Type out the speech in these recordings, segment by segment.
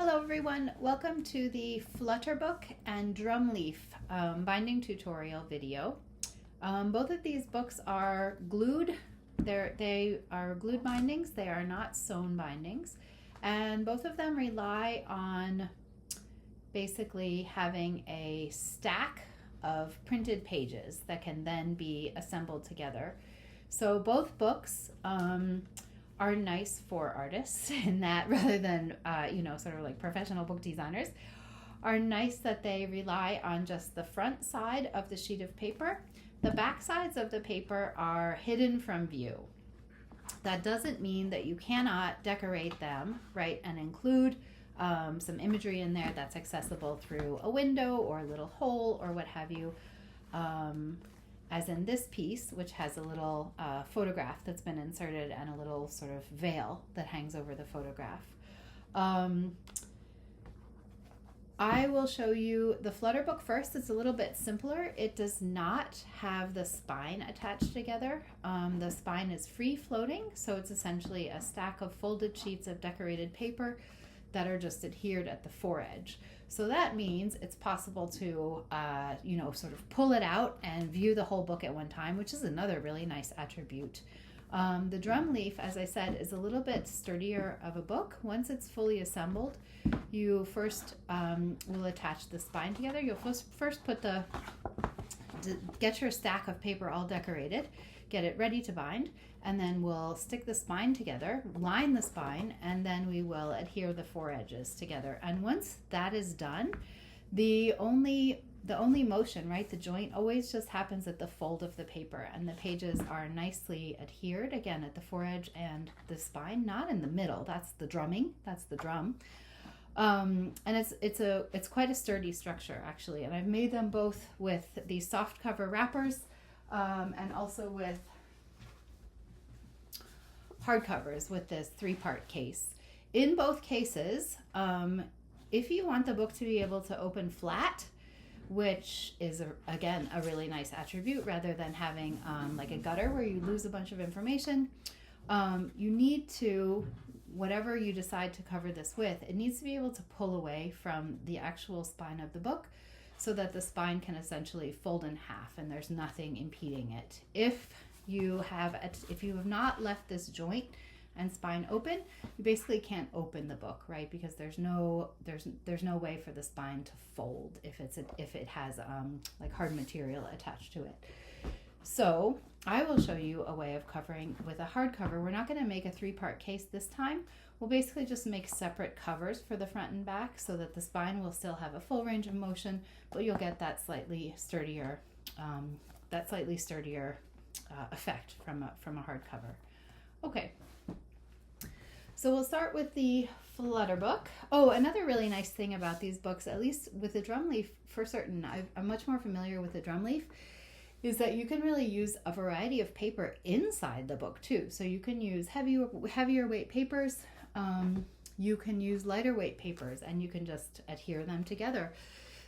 Hello everyone, welcome to the Flutter Book and Drumleaf binding tutorial video. Both of these books are glued. They are glued bindings, they are not sewn bindings, and both of them rely on basically having a stack of printed pages that can then be assembled together. So both books are nice for artists in that rather than, sort of like professional book designers, are nice that they rely on just the front side of the sheet of paper. The back sides of the paper are hidden from view. That doesn't mean that you cannot decorate them, right, and include some imagery in there that's accessible through a window or a little hole or what have you. As in this piece, which has a little photograph that's been inserted and a little sort of veil that hangs over the photograph. I will show you the Flutter Book first. It's a little bit simpler. It does not have the spine attached together. The spine is free floating, so it's essentially a stack of folded sheets of decorated paper that are just adhered at the foredge. So that means it's possible to, sort of pull it out and view the whole book at one time, which is another really nice attribute. The drum leaf, as I said, is a little bit sturdier of a book. Once it's fully assembled, you first will attach the spine together. You'll first put get your stack of paper all decorated, get it ready to bind, and then we'll stick the spine together, line the spine, and then we will adhere the four edges together. And once that is done, the only motion, right, the joint always just happens at the fold of the paper, and the pages are nicely adhered, again, at the foredge and the spine, not in the middle. That's the drumming, that's the drum. And it's quite a sturdy structure, actually, and I've made them both with these soft cover wrappers and also with hardcovers with this 3-part case. In both cases, if you want the book to be able to open flat, which is again a really nice attribute rather than having like a gutter where you lose a bunch of information, you need to, whatever you decide to cover this with, it needs to be able to pull away from the actual spine of the book so that the spine can essentially fold in half and there's nothing impeding it. If you have not left this joint and spine open, you basically can't open the book, right? Because there's no way for the spine to fold if it has like hard material attached to it. So I will show you a way of covering with a hardcover. We're not going to make a 3-part case this time. We'll basically just make separate covers for the front and back so that the spine will still have a full range of motion, but you'll get that slightly sturdier effect from a hardcover. Okay, so we'll start with the Flutter Book. Oh, another really nice thing about these books, at least with the drum leaf for certain, I'm much more familiar with the drum leaf, is that you can really use a variety of paper inside the book too. So you can use heavier weight papers, you can use lighter weight papers, and you can just adhere them together.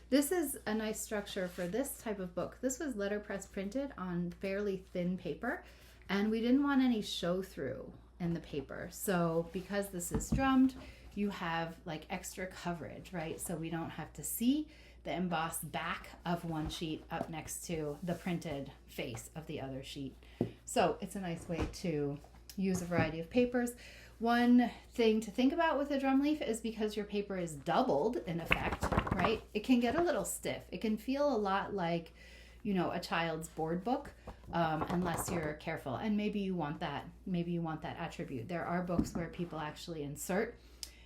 This is a nice structure for this type of book. This was letterpress printed on fairly thin paper, and we didn't want any show through in the paper. So because this is drummed, you have like extra coverage, right? So we don't have to see the embossed back of one sheet up next to the printed face of the other sheet. So it's a nice way to use a variety of papers. One thing to think about with a drum leaf is because your paper is doubled in effect, right? It can get a little stiff. It can feel a lot like, a child's board book, unless you're careful. And maybe you want that attribute. There are books where people actually insert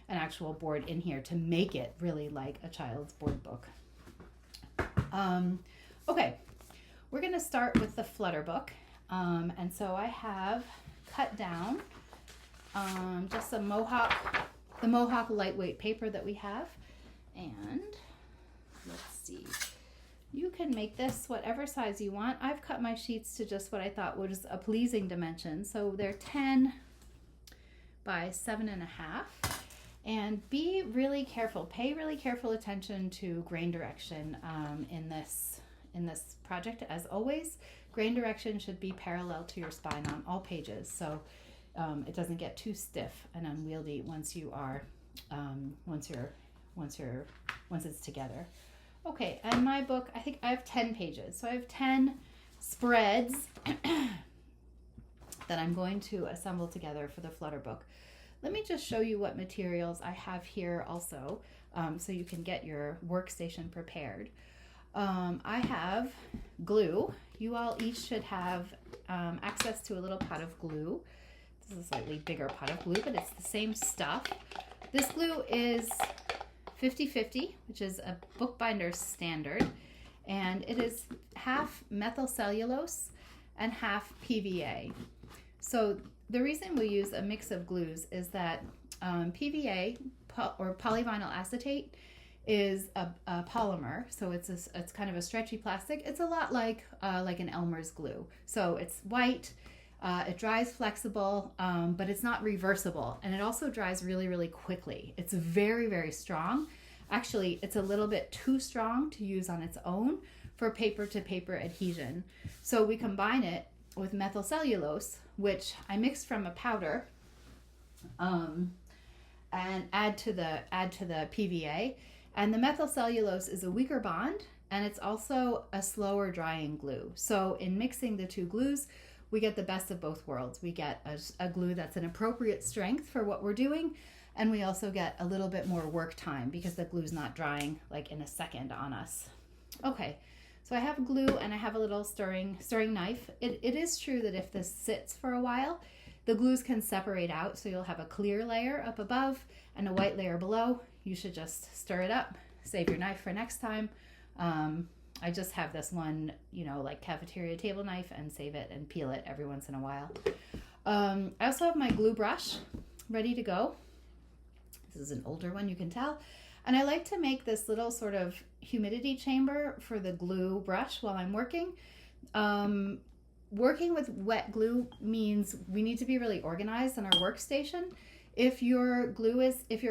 an actual board in here to make it really like a child's board book. Okay, we're going to start with the Flutter Book. And so I have cut down just the Mohawk lightweight paper that we have. And let's see, you can make this whatever size you want. I've cut my sheets to just what I thought was a pleasing dimension. So they're 10 by 7.5. And be really careful, pay really careful attention to grain direction in this project. As always, grain direction should be parallel to your spine on all pages, so it doesn't get too stiff and unwieldy once you're once it's together. Okay, and my book, I think I have 10 pages. So I have 10 spreads that I'm going to assemble together for the Flutter Book. Let me just show you what materials I have here also, so you can get your workstation prepared. I have glue. You all each should have access to a little pot of glue. This is a slightly bigger pot of glue, but it's the same stuff. This glue is 50/50, which is a bookbinder standard, and it is half methyl cellulose and half PVA. So the reason we use a mix of glues is that PVA, or polyvinyl acetate, is a polymer, so it's kind of a stretchy plastic. It's a lot like an Elmer's glue. So it's white, it dries flexible, but it's not reversible, and it also dries really, really quickly. It's very, very strong. Actually, it's a little bit too strong to use on its own for paper-to-paper adhesion. So we combine it with methyl cellulose, which I mixed from a powder, and add to the PVA. And the methyl cellulose is a weaker bond, and it's also a slower drying glue. So in mixing the two glues, we get the best of both worlds. We get a glue that's an appropriate strength for what we're doing, and we also get a little bit more work time because the glue's not drying like in a second on us. Okay, so I have glue and I have a little stirring knife. It is true that if this sits for a while, the glues can separate out, so you'll have a clear layer up above and a white layer below. You should just stir it up, save your knife for next time. I just have this one, like cafeteria table knife, and save it and peel it every once in a while. I also have my glue brush ready to go. This is an older one, you can tell. And I like to make this little sort of humidity chamber for the glue brush while I'm working. Working with wet glue means we need to be really organized on our workstation. If your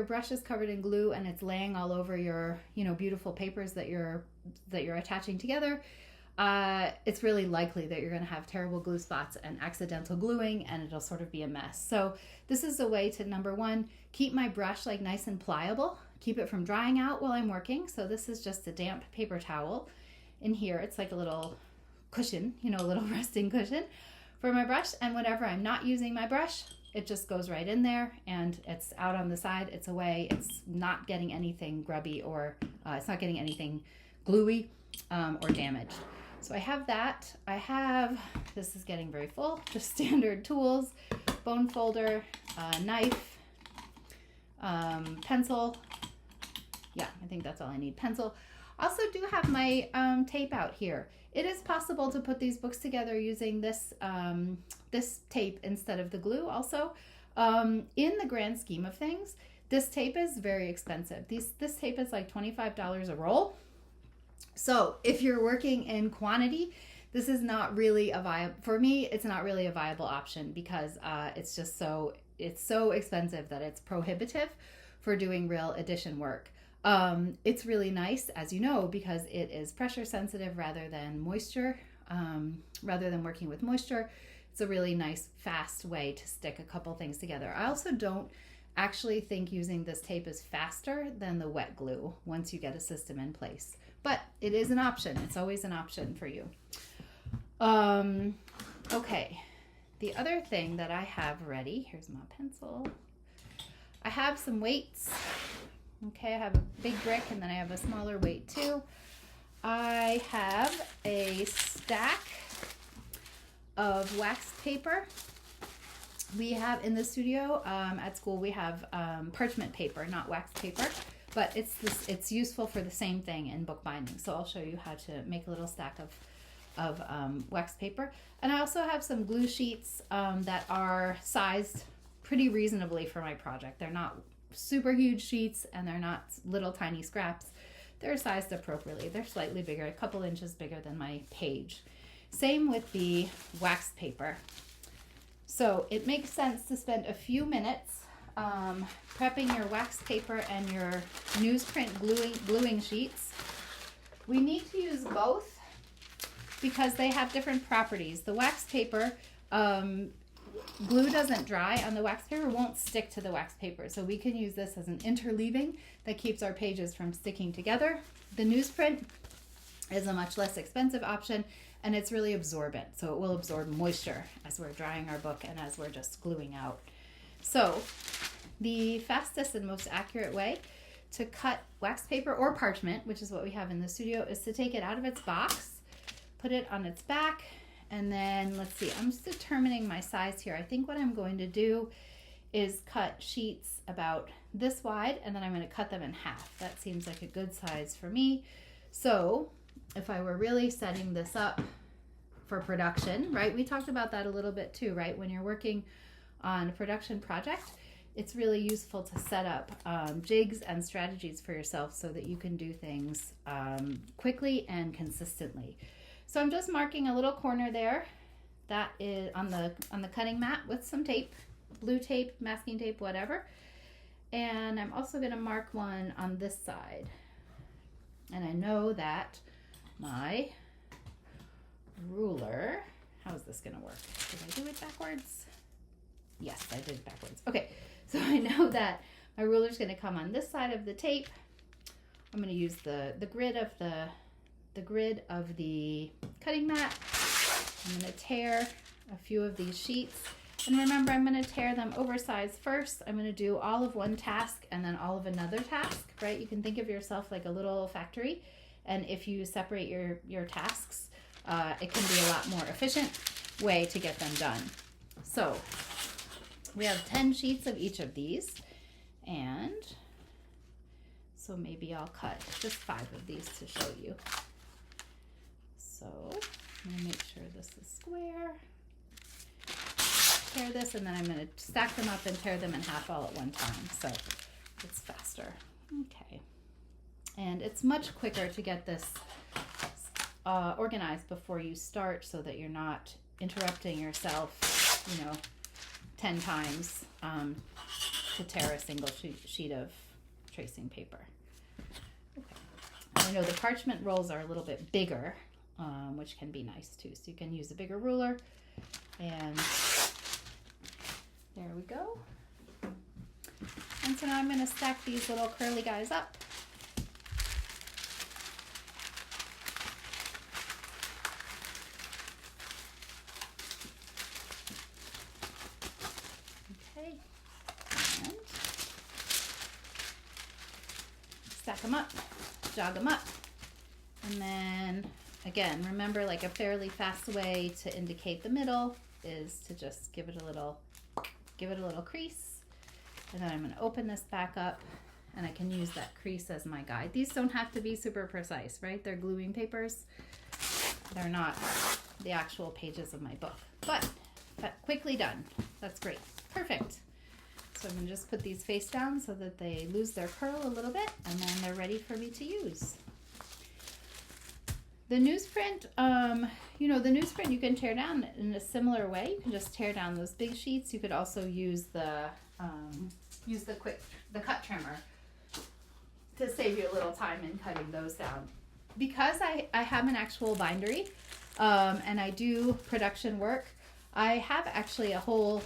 brush is covered in glue and it's laying all over your, beautiful papers that you're attaching together, it's really likely that you're going to have terrible glue spots and accidental gluing, and it'll sort of be a mess. So this is a way to, number one, keep my brush like nice and pliable, keep it from drying out while I'm working. So this is just a damp paper towel. In here, it's like a little cushion, a little resting cushion for my brush. And whenever I'm not using my brush, it just goes right in there, and it's out on the side. It's away. It's not getting anything grubby, or it's not getting anything gluey or damaged. So I have that. This is getting very full, just standard tools, bone folder, knife, pencil. Yeah, I think that's all I need. Pencil. I also do have my tape out here. It is possible to put these books together using this tape instead of the glue also. In the grand scheme of things, this tape is very expensive. This tape is like $25 a roll. So if you're working in quantity, this is not really for me, it's not really a viable option, because it's so expensive that it's prohibitive for doing real addition work. It's really nice, as you know, because it is pressure sensitive rather than moisture, rather than working with moisture. It's a really nice, fast way to stick a couple things together. I also don't actually think using this tape is faster than the wet glue once you get a system in place. But it is an option. It's always an option for you. Okay. The other thing that I have ready, here's my pencil. I have some weights. Okay, I have a big brick, and then I have a smaller weight too. I have a stack of wax paper. We have in the studio at school, we have parchment paper, not wax paper, but it's useful for the same thing in bookbinding. So I'll show you how to make a little stack of wax paper. And I also have some glue sheets that are sized pretty reasonably for my project. They're not super huge sheets, and they're not little tiny scraps. They're sized appropriately. They're slightly bigger, a couple inches bigger than my page. Same with the wax paper. So it makes sense to spend a few minutes prepping your wax paper and your newsprint gluing sheets. We need to use both because they have different properties. The wax paper glue doesn't dry on the wax paper, won't stick to the wax paper. So we can use this as an interleaving that keeps our pages from sticking together. The newsprint is a much less expensive option, and it's really absorbent. So it will absorb moisture as we're drying our book and as we're just gluing out. So the fastest and most accurate way to cut wax paper or parchment, which is what we have in the studio, is to take it out of its box, put it on its back, and then let's see, I'm just determining my size here. I think what I'm going to do is cut sheets about this wide, and then I'm going to cut them in half. That seems like a good size for me. So if I were really setting this up for production, right? We talked about that a little bit too, right? When you're working on a production project, it's really useful to set up jigs and strategies for yourself so that you can do things quickly and consistently. So I'm just marking a little corner there. That is on the cutting mat with some tape, blue tape, masking tape, whatever. And I'm also going to mark one on this side. And I know that my ruler, how is this going to work? Did I do it backwards? Yes, I did it backwards. Okay, so I know that my ruler is going to come on this side of the tape. I'm going to use the grid of the cutting mat. I'm going to tear a few of these sheets. And remember, I'm going to tear them oversized first. I'm going to do all of one task and then all of another task, right? You can think of yourself like a little factory. And if you separate your tasks, it can be a lot more efficient way to get them done. So we have 10 sheets of each of these. And so maybe I'll cut just 5 of these to show you. So I'm going to make sure this is square. Tear this, and then I'm going to stack them up and tear them in half all at one time, so it's faster. Okay. And it's much quicker to get this organized before you start so that you're not interrupting yourself, 10 times to tear a single sheet of tracing paper. Okay. I know the parchment rolls are a little bit bigger, which can be nice too. So you can use a bigger ruler, and there we go. And so now I'm going to stack these little curly guys up. Okay. And stack them up, jog them up. And then again, remember, like a fairly fast way to indicate the middle is to just give it a little crease. And then I'm going to open this back up, and I can use that crease as my guide. These don't have to be super precise, right? They're gluing papers. They're not the actual pages of my book, but quickly done. That's great. Perfect. So I'm going to just put these face down so that they lose their curl a little bit, and then they're ready for me to use. The newsprint, the newsprint you can tear down in a similar way. You can just tear down those big sheets. You could also use the cut trimmer to save you a little time in cutting those down. Because I have an actual bindery and I do production work, I have actually a whole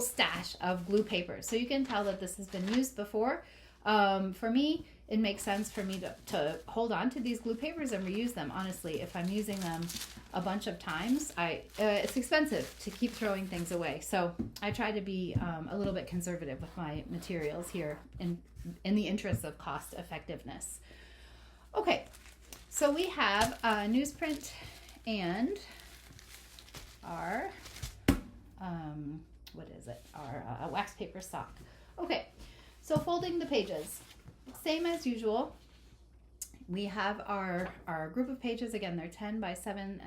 stash of glue paper. So you can tell that this has been used before. For me, it makes sense for me to hold on to these glue papers and reuse them. Honestly, if I'm using them a bunch of times, it's expensive to keep throwing things away. So I try to be a little bit conservative with my materials here in the interest of cost effectiveness. Okay, so we have newsprint and our, our wax paper stock. Okay, so folding the pages. Same as usual. We have our group of pages. Again, they're 10 by 7.5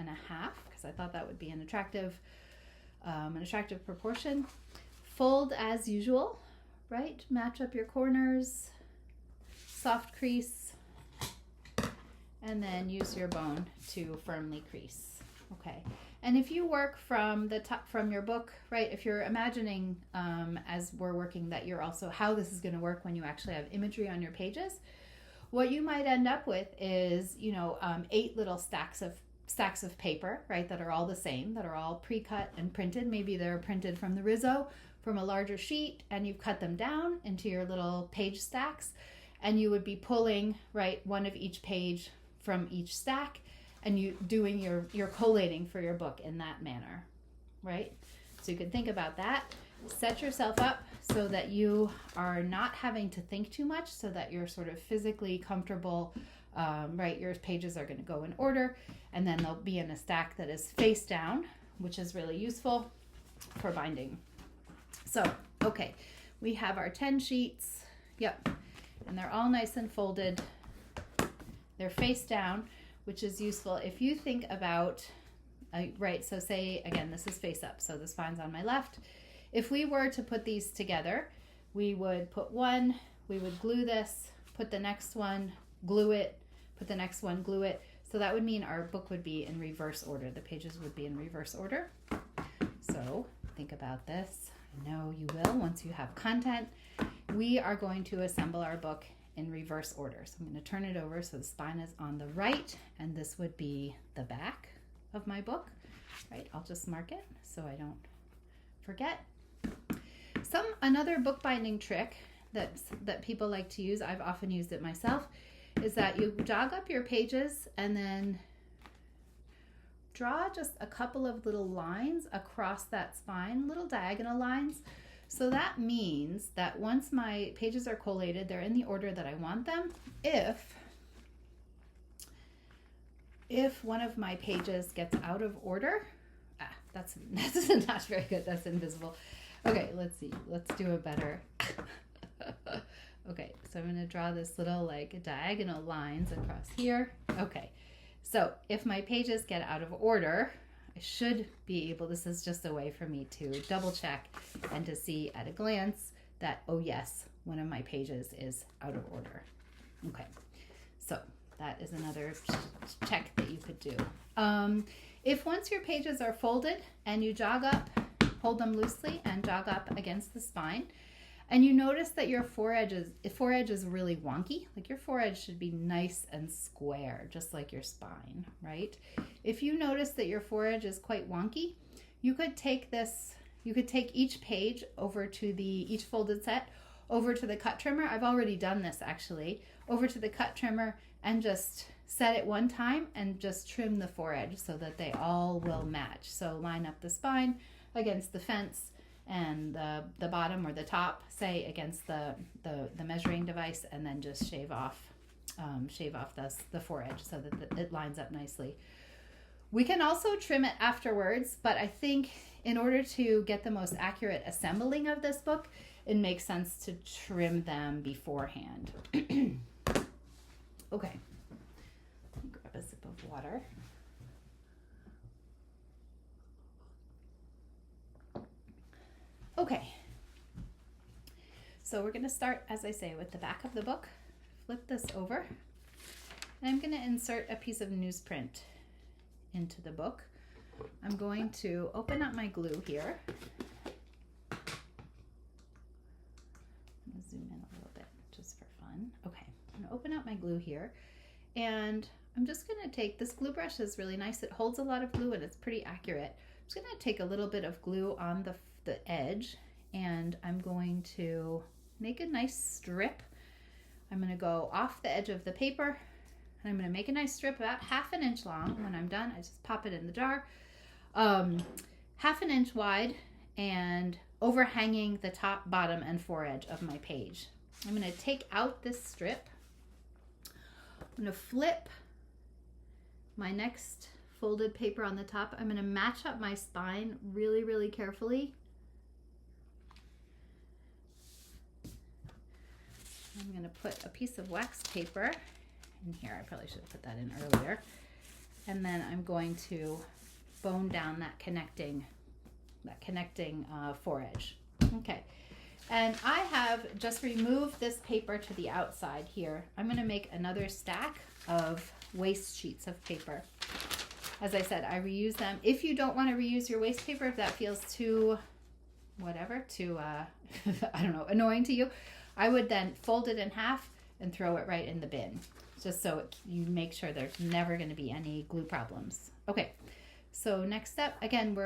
because I thought that would be an attractive proportion. Fold as usual, right? Match up your corners, soft crease, and then use your bone to firmly crease. Okay. And if you work from the top from your book, right, if you're imagining as we're working that you're also how this is going to work when you actually have imagery on your pages, what you might end up with is 8 little stacks of stacks of paper, right, that are all the same, that are all pre-cut and printed. Maybe they're printed from the Rizzo from a larger sheet, and you've cut them down into your little page stacks, and you would be pulling, right, one of each page from each stack, and you doing your collating for your book in that manner, right? So you can think about that. Set yourself up so that you are not having to think too much, so that you're sort of physically comfortable, right? Your pages are going to go in order, and then they'll be in a stack that is face down, which is really useful for binding. So, okay, we have our 10 sheets. Yep, and they're all nice and folded. They're face down, which is useful if you think about, right, so say, again, this is face up, so the spine's on my left. If we were to put these together, we would put one, we would glue this, put the next one, glue it, put the next one, glue it. So that would mean our book would be in reverse order. The pages would be in reverse order. So think about this. I know you will once you have content. We are going to assemble our book in reverse order. So I'm going to turn it over so the spine is on the right, and this would be the back of my book, right? I'll just mark it so I don't forget. Another bookbinding trick that people like to use, I've often used it myself, is that you jog up your pages and then draw just a couple of little lines across that spine, little diagonal lines. So that means that once my pages are collated, they're in the order that I want them. If one of my pages gets out of order, that's not very good. That's invisible. Okay, let's see. Let's do a better. Okay, so I'm going to draw this little like diagonal lines across here. Okay, so if my pages get out of order, I should be able, this is just a way for me to double check and to see at a glance that, oh yes, one of my pages is out of order. Okay, so that is another check that you could do. If once your pages are folded and you jog up, hold them loosely and jog up against the spine, and you notice that your foredge is really wonky, like your foredge should be nice and square, just like your spine, right? If you notice that your foredge is quite wonky, you could take each page over to each folded set over to the cut trimmer. I've already done this actually, over to the cut trimmer, and just set it one time and just trim the foredge so that they all will match. So line up the spine against the fence, and the bottom or the top, say, against the measuring device, and then just shave off the foredge so that it lines up nicely. We can also trim it afterwards, but I think in order to get the most accurate assembling of this book, it makes sense to trim them beforehand. Okay, grab a sip of water. Okay, so we're going to start, as I say, with the back of the book. Flip this over, and I'm going to insert a piece of newsprint into the book. I'm going to open up my glue here. I'm going to zoom in a little bit just for fun. Okay, I'm going to open up my glue here, and I'm just going to take, this glue brush is really nice. It holds a lot of glue and it's pretty accurate. I'm just going to take a little bit of glue on the edge, and I'm going to make a nice strip. I'm going to go off the edge of the paper, and I'm going to make a nice strip about 1/2 inch long. When I'm done, I just pop it in the jar. 1/2 inch wide and overhanging the top, bottom, and foredge of my page. I'm going to take out this strip. I'm going to flip my next folded paper on the top. I'm going to match up my spine really, really carefully. I'm going to put a piece of wax paper in here. I probably should have put that in earlier. And then I'm going to bone down that connecting foredge. Okay. And I have just removed this paper to the outside here. I'm going to make another stack of waste sheets of paper. As I said, I reuse them. If you don't want to reuse your waste paper, if that feels too, I don't know, annoying to you, I would then fold it in half and throw it right in the bin, just so you make sure there's never going to be any glue problems. Okay, so next step, again,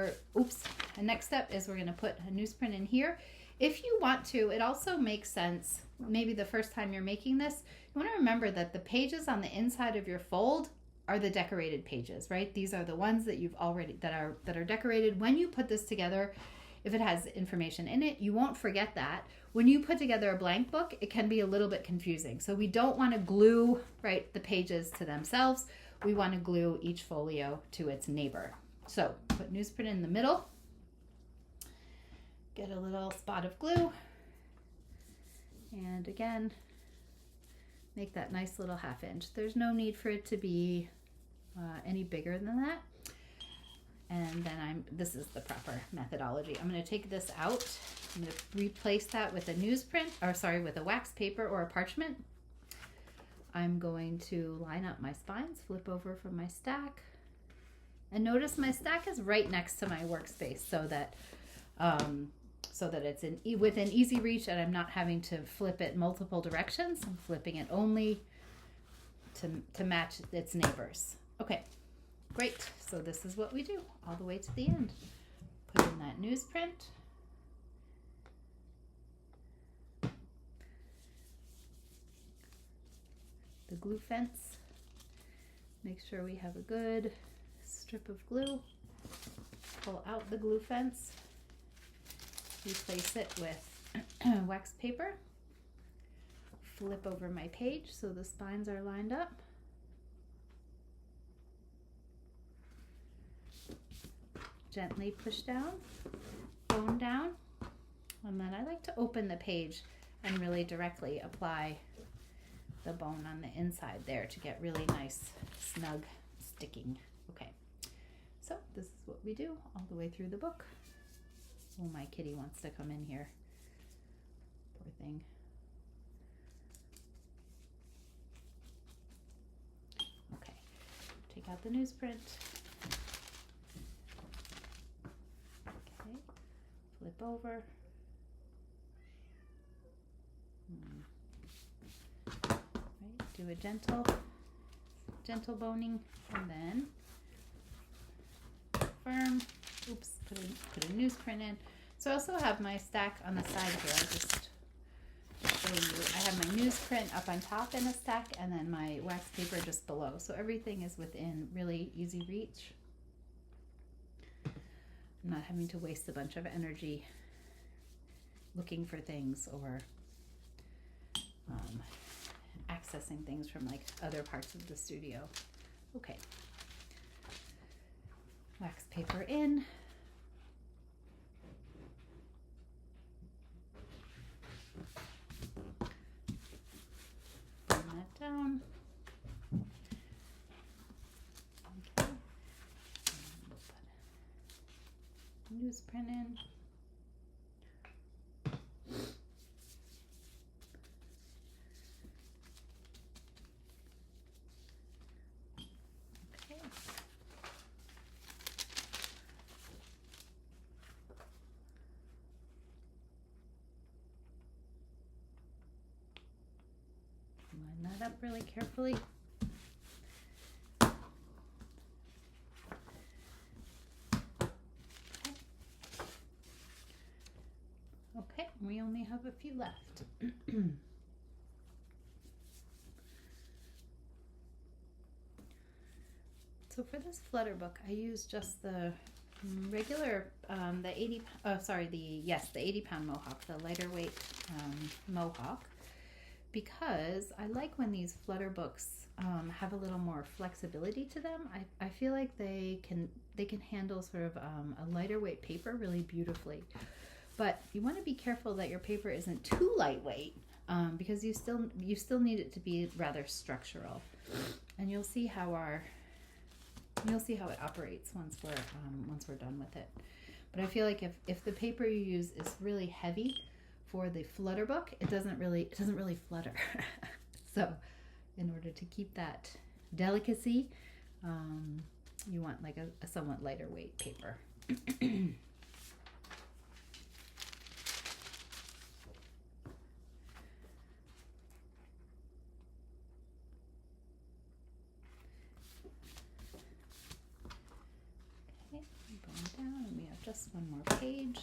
next step is we're going to put a newsprint in here. If you want to, it also makes sense, maybe the first time you're making this, you want to remember that the pages on the inside of your fold are the decorated pages, right? These are the ones that you've already, that are decorated. When you put this together, if it has information in it, you won't forget that. When you put together a blank book, it can be a little bit confusing. So we don't want to glue, right, the pages to themselves. We want to glue each folio to its neighbor. So put newsprint in the middle. Get a little spot of glue. And again, make that nice little 1/2 inch. There's no need for it to be any bigger than that. And then this is the proper methodology. I'm going to take this out. I'm going to replace that with a newsprint, with a wax paper or a parchment. I'm going to line up my spines, flip over from my stack. And notice my stack is right next to my workspace so that it's within easy reach and I'm not having to flip it multiple directions. I'm flipping it only to match its neighbors. Okay. Great, so this is what we do all the way to the end. Put in that newsprint. The glue fence. Make sure we have a good strip of glue. Pull out the glue fence. Replace it with wax paper. Flip over my page so the spines are lined up. Gently push down, bone down, and then I like to open the page and really directly apply the bone on the inside there to get really nice, snug sticking. Okay, so this is what we do all the way through the book. Oh, my kitty wants to come in here. Poor thing. Okay, take out the newsprint. Flip over. Right, do a gentle boning, and then firm. Oops, put a newsprint in. So I also have my stack on the side here. I'll just show you. I have my newsprint up on top in a stack, and then my wax paper just below. So everything is within really easy reach. I'm not having to waste a bunch of energy looking for things or accessing things from like other parts of the studio. Okay. Wax paper in. Bring that down. Okay. Newsprint in. Okay. Line that up really carefully. We only have a few left. So for this Flutter book, I use just the regular, the 80-pound Mohawk, the lighter weight Mohawk, because I like when these Flutter books have a little more flexibility to them. I feel like they can handle sort of a lighter weight paper really beautifully. But you want to be careful that your paper isn't too lightweight because you still need it to be rather structural, and you'll see how it operates once we're done with it. But I feel like if the paper you use is really heavy for the Flutter book, it doesn't really flutter. So in order to keep that delicacy, you want like a somewhat lighter weight paper. one more page.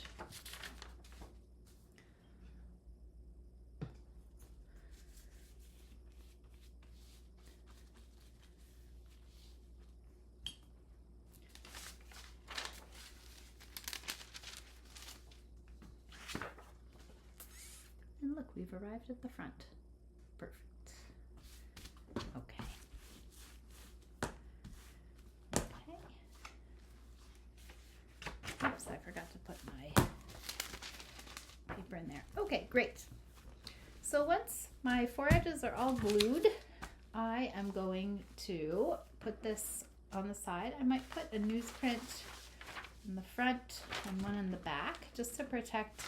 And look, we've arrived at the front. Perfect. Okay. Okay. Oops, I forgot to put my paper in there. Okay, great. So once my foredges are all glued, I am going to put this on the side. I might put a newsprint in the front and one in the back just to protect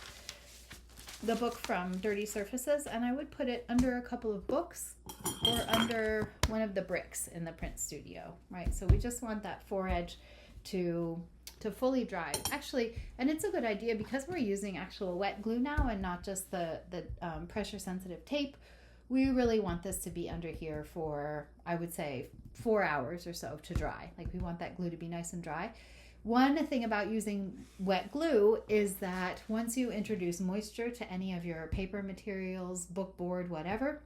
the book from dirty surfaces, and I would put it under a couple of books or under one of the bricks in the print studio, right? So we just want that foredge to fully dry. Actually, and it's a good idea because we're using actual wet glue now and not just the pressure sensitive tape. We really want this to be under here for, I would say, 4 hours or so to dry. Like, we want that glue to be nice and dry. One thing about using wet glue is that once you introduce moisture to any of your paper materials, book board, whatever,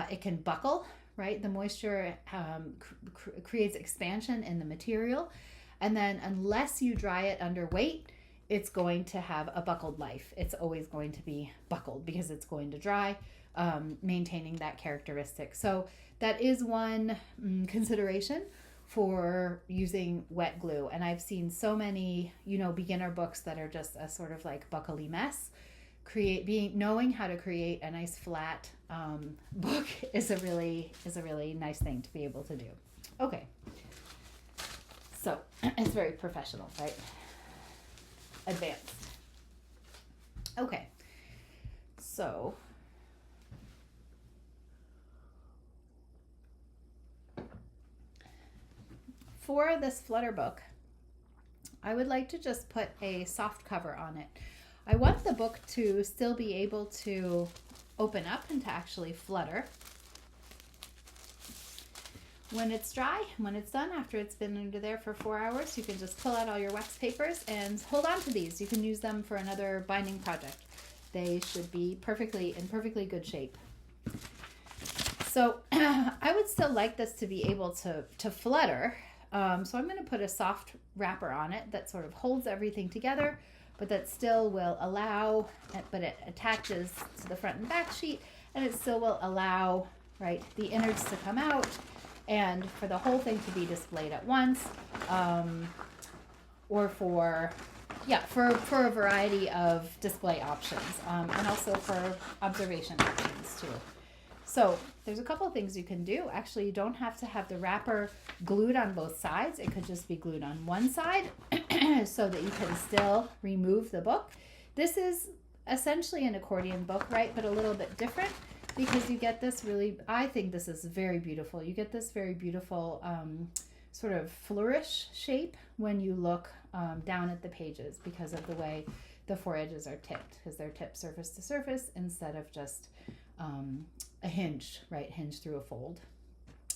it can buckle, right? The moisture creates expansion in the material. And then unless you dry it under weight, it's going to have a buckled life. It's always going to be buckled because it's going to dry, maintaining that characteristic. So that is one consideration for using wet glue. And I've seen so many, beginner books that are just a sort of like buckly mess. Knowing how to create a nice flat book is a really nice thing to be able to do. Okay. So it's very professional, right? Advanced. Okay. So for this Flutter book, I would like to just put a soft cover on it. I want the book to still be able to open up and to actually flutter. When it's dry, when it's done, after it's been under there for 4 hours, you can just pull out all your wax papers and hold on to these. You can use them for another binding project. They should be in perfectly good shape. So I would still like this to be able to flutter. So I'm going to put a soft wrapper on it that sort of holds everything together, but that still will allow, but it attaches to the front and back sheet, and it still will allow, right, the innards to come out and for the whole thing to be displayed at once, or for a variety of display options, and also for observation options too. So there's a couple of things you can do. Actually, you don't have to have the wrapper glued on both sides. It could just be glued on one side so that you can still remove the book. This is essentially an accordion book, right? But a little bit different because you get this I think this is very beautiful. You get this very beautiful sort of flourish shape when you look down at the pages because of the way the foredges are tipped, because they're tipped surface to surface instead of just a hinge through a fold.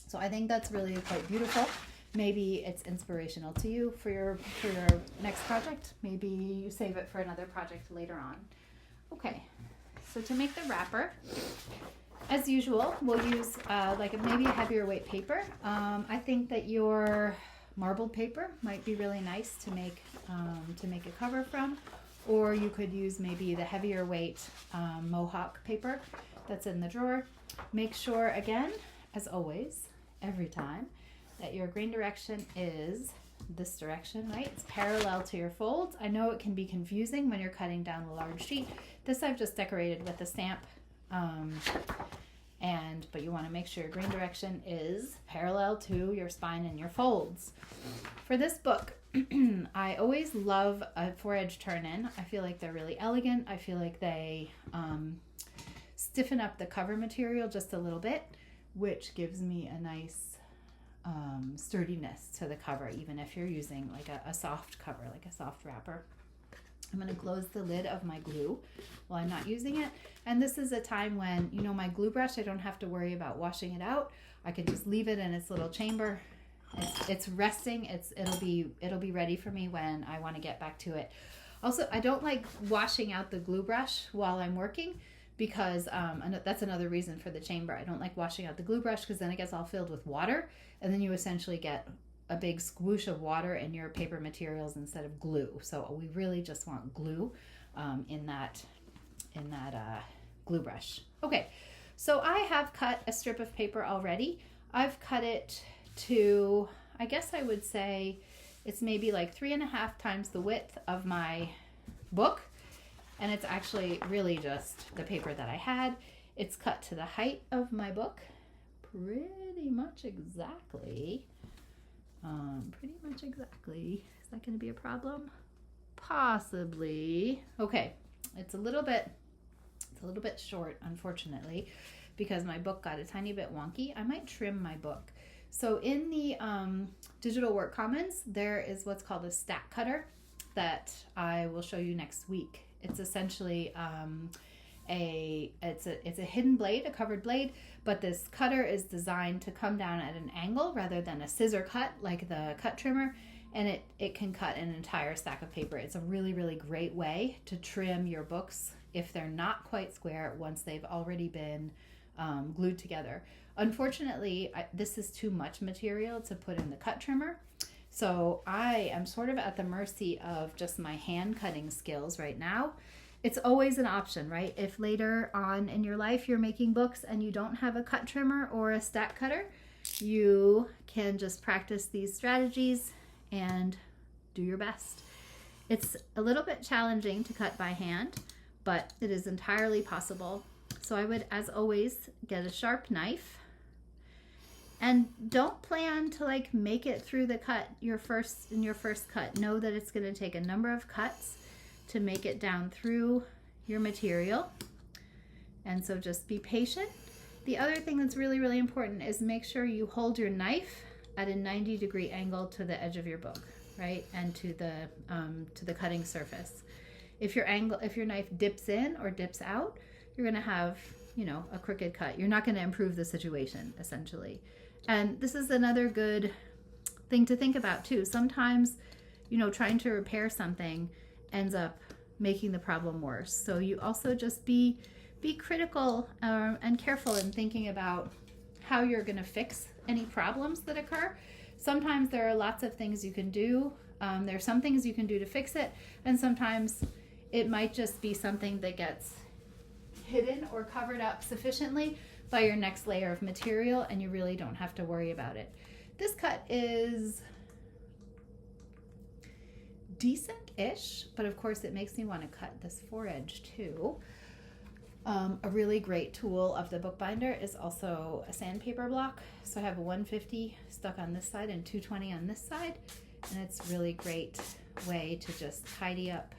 So I think that's really quite beautiful. Maybe it's inspirational to you for your next project. Maybe you save it for another project later on. Okay, so to make the wrapper, as usual, we'll use maybe a heavier weight paper. I think that your marbled paper might be really nice to make a cover from, or you could use maybe the heavier weight Mohawk paper that's in the drawer. Make sure, again, as always, every time, that your grain direction is this direction, right? It's parallel to your folds. I know it can be confusing when you're cutting down a large sheet. This I've just decorated with a stamp, but you want to make sure your grain direction is parallel to your spine and your folds. For this book, I always love a foredge turn-in. I feel like they're really elegant. I feel like they stiffen up the cover material just a little bit, which gives me a nice sturdiness to the cover, even if you're using like a soft cover, like a soft wrapper. I'm going to close the lid of my glue while I'm not using it. And this is a time when, my glue brush, I don't have to worry about washing it out. I can just leave it in its little chamber It's resting. It'll be ready for me when I want to get back to it. Also, I don't like washing out the glue brush while I'm working because that's another reason for the chamber. I don't like washing out the glue brush because then it gets all filled with water, and then you essentially get a big squoosh of water in your paper materials instead of glue. So we really just want glue in that glue brush. Okay, so I have cut a strip of paper already. I've cut it to, I guess I would say it's maybe like 3.5 times the width of my book. And it's actually really just the paper that I had. It's cut to the height of my book pretty much exactly. Is that going to be a problem? Possibly. Okay, it's a little bit short, unfortunately, because my book got a tiny bit wonky. I might trim my book. So in the Digital Work Commons, there is what's called a stack cutter that I will show you next week. It's essentially it's a hidden blade, a covered blade, but this cutter is designed to come down at an angle rather than a scissor cut like the cut trimmer, and it can cut an entire stack of paper. It's a really, really great way to trim your books if they're not quite square once they've already been glued together. Unfortunately, this is too much material to put in the cut trimmer, so I am sort of at the mercy of just my hand cutting skills right now. It's always an option, right? If later on in your life you're making books and you don't have a cut trimmer or a stack cutter, you can just practice these strategies and do your best. It's a little bit challenging to cut by hand, but it is entirely possible. So I would, as always, get a sharp knife. And don't plan to like make it through the cut in your first cut. Know that it's going to take a number of cuts to make it down through your material. And so just be patient. The other thing that's really, really important is make sure you hold your knife at a 90-degree angle to the edge of your book, right? And to the cutting surface. If your knife dips in or dips out, you're going to have, a crooked cut. You're not going to improve the situation, essentially. And this is another good thing to think about too. Sometimes, trying to repair something ends up making the problem worse. So you also just be critical and careful in thinking about how you're going to fix any problems that occur. Sometimes there are lots of things you can do. There are some things you can do to fix it, and sometimes it might just be something that gets hidden or covered up sufficiently by your next layer of material, and you really don't have to worry about it. This cut is decent-ish, but of course it makes me want to cut this foredge too. A really great tool of the bookbinder is also a sandpaper block. So I have a 150 stuck on this side and 220 on this side, and it's a really great way to just tidy up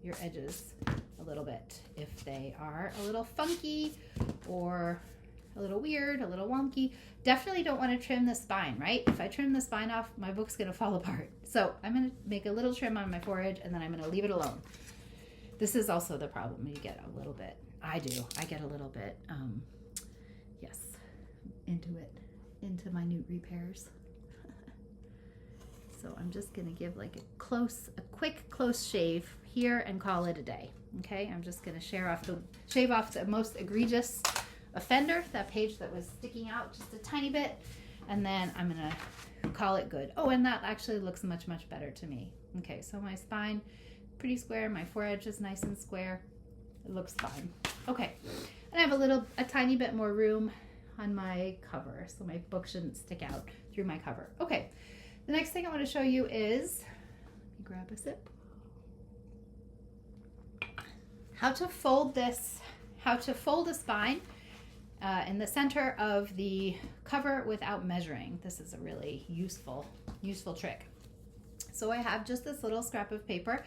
your edges a little bit if they are a little funky or a little weird, a little wonky. Definitely don't want to trim the spine, right? If I trim the spine off, my book's going to fall apart. So I'm going to make a little trim on my foredge, and then I'm going to leave it alone. This is also the problem. You get a little bit, I get a little bit, into minute repairs. So I'm just going to give like a quick close shave here and call it a day. Okay, I'm just going to shave off the most egregious offender, that page that was sticking out just a tiny bit, and then I'm going to call it good. Oh, and that actually looks much better to me. Okay, so my spine pretty square, my foredge is nice and square. It looks fine. Okay, and I have a tiny bit more room on my cover, so my book shouldn't stick out through my cover. Okay, the next thing I want to show you is, let me grab a sip, how to fold a spine in the center of the cover without measuring. This is a really useful trick. So I have just this little scrap of paper.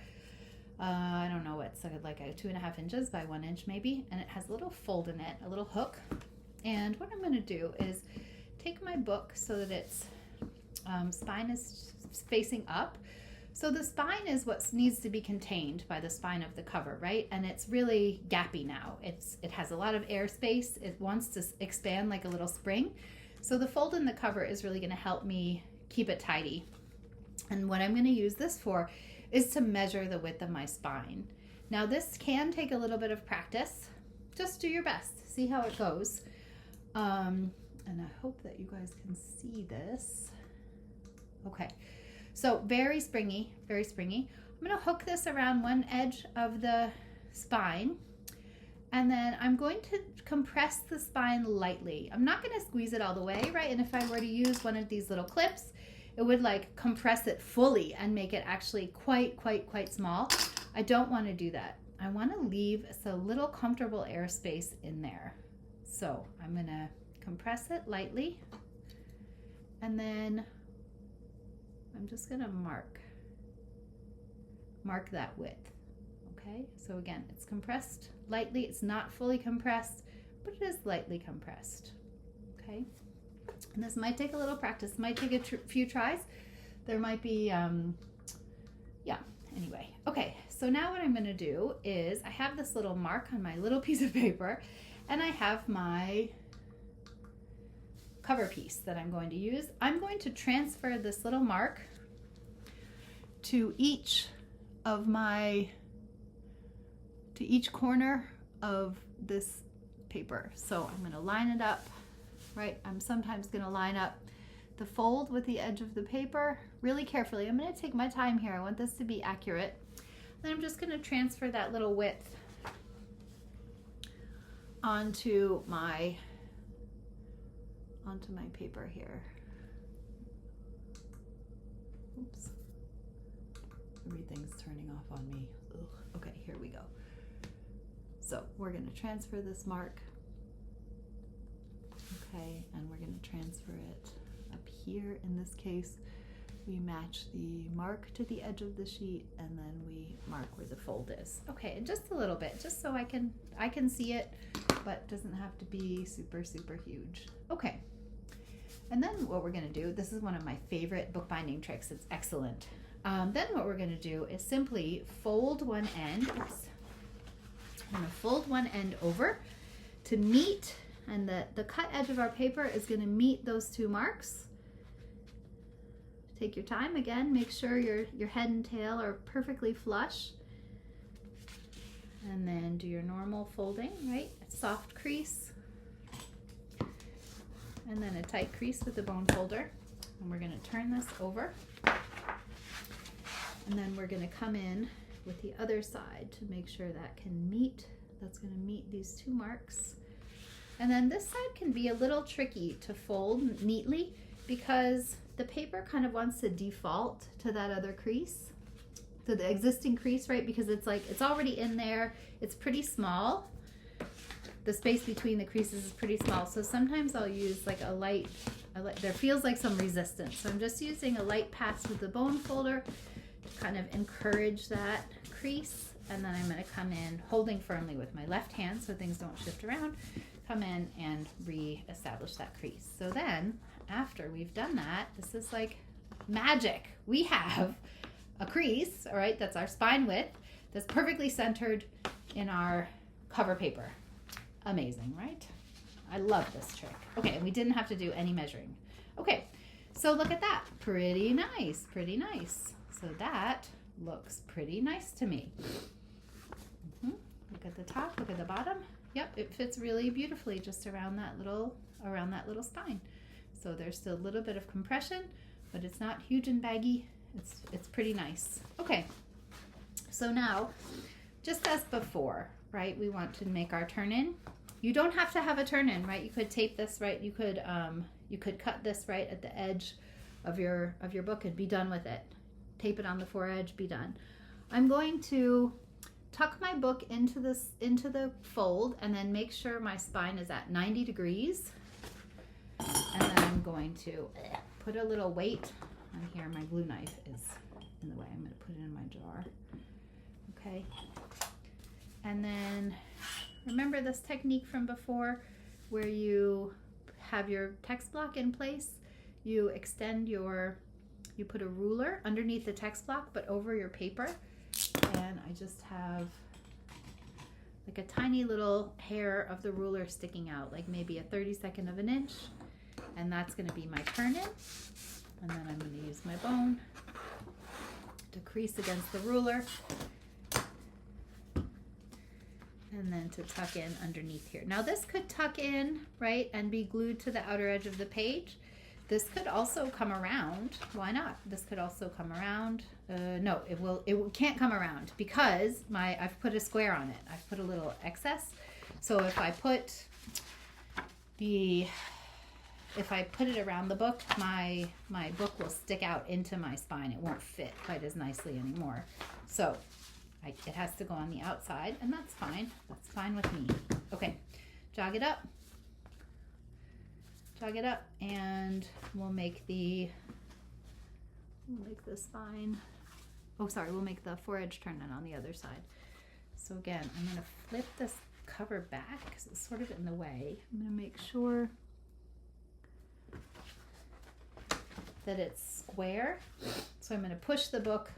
I don't know, it's like a 2.5 inches by 1 inch maybe, and it has a little fold in it, a little hook. And what I'm going to do is take my book so that its spine is facing up. So the spine is what needs to be contained by the spine of the cover, right? And it's really gappy now. It has a lot of airspace. It wants to expand like a little spring. So the fold in the cover is really going to help me keep it tidy. And what I'm going to use this for is to measure the width of my spine. Now this can take a little bit of practice. Just do your best. See how it goes. And I hope that you guys can see this. Okay, so very springy, very springy. I'm going to hook this around one edge of the spine, and then I'm going to compress the spine lightly. I'm not going to squeeze it all the way, right? And if I were to use one of these little clips, it would like compress it fully and make it actually quite small. I don't want to do that. I want to leave a little comfortable airspace in there. So I'm going to compress it lightly, and then I'm just going to mark that width. Okay, so again, it's compressed lightly. It's not fully compressed, but it is lightly compressed. Okay, and this might take a little practice, might take a few tries. There might be, yeah, anyway. Okay, so now what I'm going to do is I have this little mark on my little piece of paper, and I have my cover piece that I'm going to use. I'm going to transfer this little mark to each corner of this paper. So I'm going to line it up, right? I'm sometimes going to line up the fold with the edge of the paper really carefully. I'm going to take my time here. I want this to be accurate. Then I'm just going to transfer that little width onto my paper here. Oops. Everything's turning off on me. Ugh. Okay, here we go. So we're going to transfer this mark. Okay, and we're going to transfer it up here. In this case, we match the mark to the edge of the sheet, and then we mark where the fold is. Okay, and just a little bit, just so I can see it, but it doesn't have to be super huge. Okay. And then what we're going to do, this is one of my favorite bookbinding tricks. It's excellent. Then what we're going to do is simply fold one end. Oops. I'm going to fold one end over to meet, and the cut edge of our paper is going to meet those two marks. Take your time. Again, make sure your head and tail are perfectly flush. And then do your normal folding, right? A soft crease. And then a tight crease with the bone folder. And we're going to turn this over. And then we're going to come in with the other side to make sure that's going to meet these two marks. And then this side can be a little tricky to fold neatly because the paper kind of wants to default to that other crease, to the existing crease, right? Because it's already in there. It's pretty small. The space between the creases is pretty small. So sometimes I'll use like a light, there feels like some resistance. So I'm just using a light pass with the bone folder to kind of encourage that crease. And then I'm going to come in holding firmly with my left hand so things don't shift around, come in and re-establish that crease. So then after we've done that, this is like magic. We have a crease, all right, that's our spine width, that's perfectly centered in our cover paper. Amazing, right? I love this trick. Okay, and we didn't have to do any measuring. Okay, so look at that. Pretty nice, pretty nice. So that looks pretty nice to me. Look at the top, look at the bottom. Yep, it fits really beautifully just around that little spine. So there's still a little bit of compression, but it's not huge and baggy. It's pretty nice. Okay, so now, just as before, right, we want to make our turn in. You don't have to have a turn in, right? You could tape this, right? You could cut this right at the edge of your book and be done with it. Tape it on the foredge, be done. I'm going to tuck my book into the fold and then make sure my spine is at 90 degrees. And then I'm going to put a little weight on here. My glue knife is in the way. I'm going to put it in my jar. Okay. And then remember this technique from before where you have your text block in place. You put a ruler underneath the text block but over your paper. And I just have like a tiny little hair of the ruler sticking out, like maybe a 32nd of an inch. And that's going to be my turn in. And then I'm going to use my bone to crease against the ruler. And then to tuck in underneath here. Now this could tuck in, right, and be glued to the outer edge of the page. This could also come around. Why not? This could also come around. No, it can't come around because I've put a square on it. I've put a little excess. So if I put it around the book, my book will stick out into my spine. It won't fit quite as nicely anymore. So it has to go on the outside, and that's fine. That's fine with me. Okay, jog it up, and we'll make the spine. Oh, sorry, we'll make the foredge turn in on the other side. So again, I'm going to flip this cover back because it's sort of in the way. I'm going to make sure that it's square. So I'm going to push the book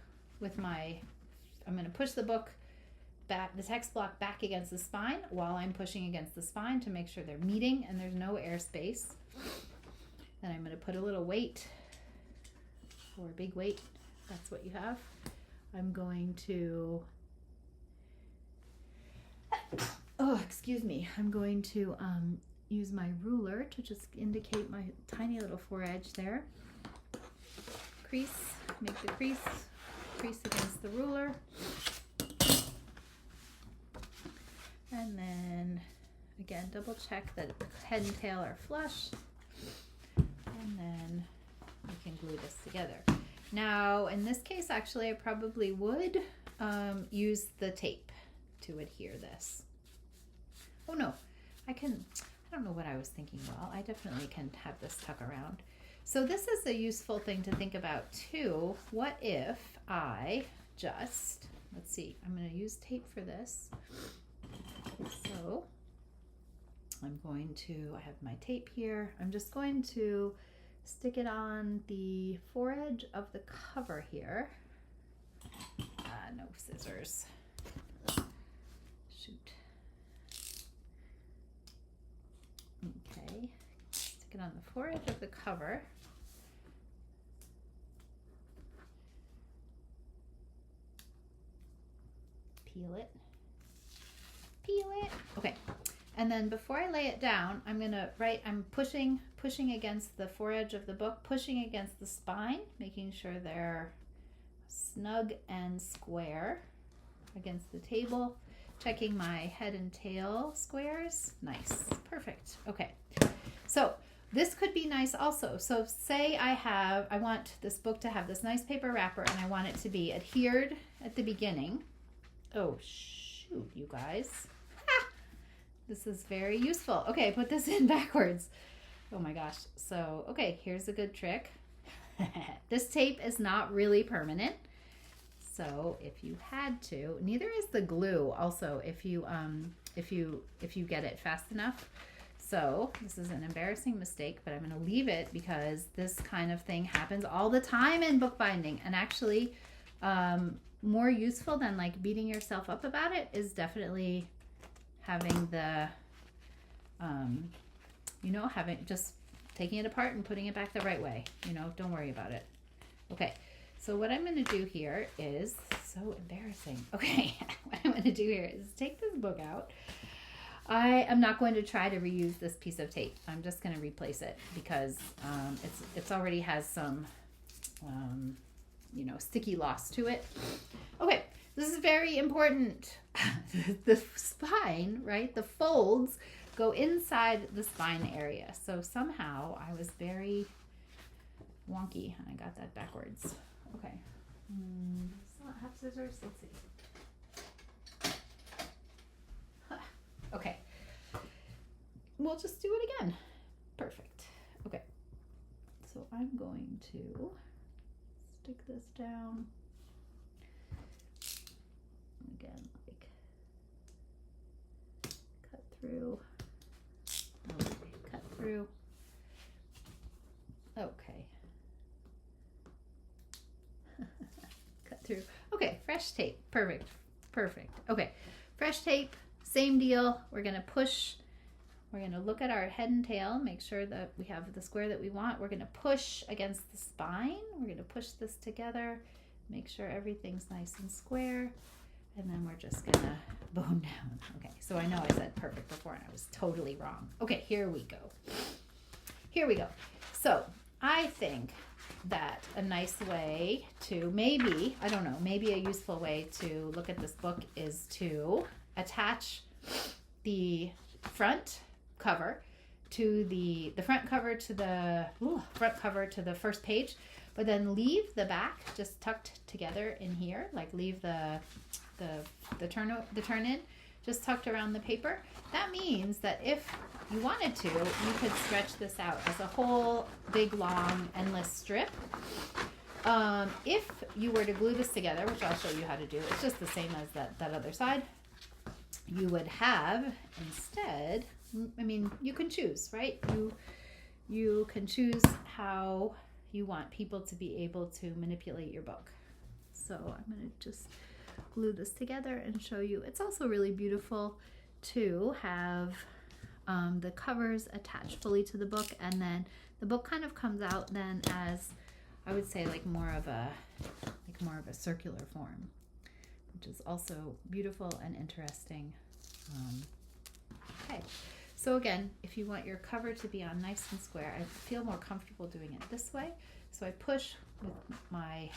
back, the text block back against the spine while I'm pushing against the spine to make sure they're meeting and there's no air space. Then I'm going to put a little weight, or a big weight, if that's what you have. I'm going to, I'm going to use my ruler to just indicate my tiny little foredge there. Crease, make the crease against the ruler. And then again, double check that the head and tail are flush. And then we can glue this together. Now, in this case, actually, I probably would use the tape to adhere this. Oh no, I don't know what I was thinking. Well, I definitely can have this tuck around. So this is a useful thing to think about too. What if I just, let's see, I'm going to use tape for this. So I'm going to, I have my tape here. I'm just going to stick it on the foredge of the cover here. No scissors. Shoot. Okay, stick it on the foredge of the cover. Peel it. Okay, and then before I lay it down, I'm gonna I'm pushing against the foredge of the book, pushing against the spine, making sure they're snug and square against the table, checking my head and tail squares. Nice, perfect. Okay, so this could be nice also. So say I want this book to have this nice paper wrapper and I want it to be adhered at the beginning. Oh shoot, you guys. This is very useful. Okay, put this in backwards. Oh my gosh. So, okay, here's a good trick. This tape is not really permanent. So if you had to, neither is the glue also if you get it fast enough. So this is an embarrassing mistake, but I'm going to leave it because this kind of thing happens all the time in bookbinding, and actually more useful than like beating yourself up about it is definitely having the, just taking it apart and putting it back the right way. Don't worry about it. Okay, so what I'm going to do here is, so embarrassing. Okay, what I'm going to do here is take this book out. I am not going to try to reuse this piece of tape. I'm just going to replace it because it's already has some, sticky loss to it. Okay, this is very important. The spine, right? The folds go inside the spine area. So somehow I was very wonky and I got that backwards. Okay. Still not have scissors. Let's see. Okay. We'll just do it again. Perfect. Okay. So I'm going to stick this down. Again, like cut through. Okay, cut through. Okay. Cut through. Okay, fresh tape. Perfect. Okay, fresh tape, same deal. We're going to push We're going to look at our head and tail, make sure that we have the square that we want. We're going to push against the spine. We're going to push this together, make sure everything's nice and square, and then we're just going to bone down. Okay, so I know I said perfect before and I was totally wrong. Okay, here we go. Here we go. So I think that a nice way to maybe, I don't know, maybe a useful way to look at this book is to attach the front cover to the front cover to the front cover to the first page, but then leave the back just tucked together in here, like leave the turn in just tucked around the paper. That means that if you wanted to, you could stretch this out as a whole big long endless strip. If you were to glue this together, which I'll show you how to do, it's just the same as that other side, you would have instead, I mean, you can choose, right? You can choose how you want people to be able to manipulate your book. So I'm going to just glue this together and show you. It's also really beautiful to have the covers attached fully to the book, and then the book kind of comes out then as, I would say, like more of a circular form, which is also beautiful and interesting. Okay, so again, if you want your cover to be on nice and square, I feel more comfortable doing it this way. So I push with my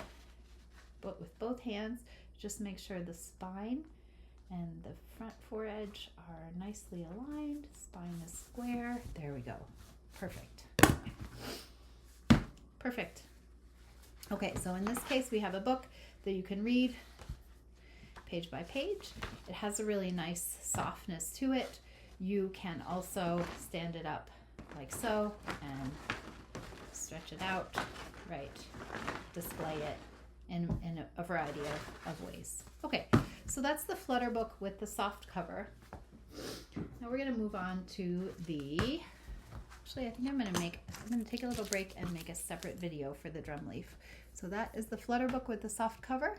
book with both hands, just make sure the spine and the front foredge are nicely aligned. Spine is square. There we go. Perfect. Perfect. Okay, so in this case, we have a book that you can read page by page. It has a really nice softness to it. You can also stand it up like so and stretch it out, right? Display it in a variety of ways. Okay, so that's the Flutter Book with the soft cover. Now we're going to move on to the, actually I think I'm going to take a little break and make a separate video for the drum leaf. So that is the Flutter Book with the soft cover.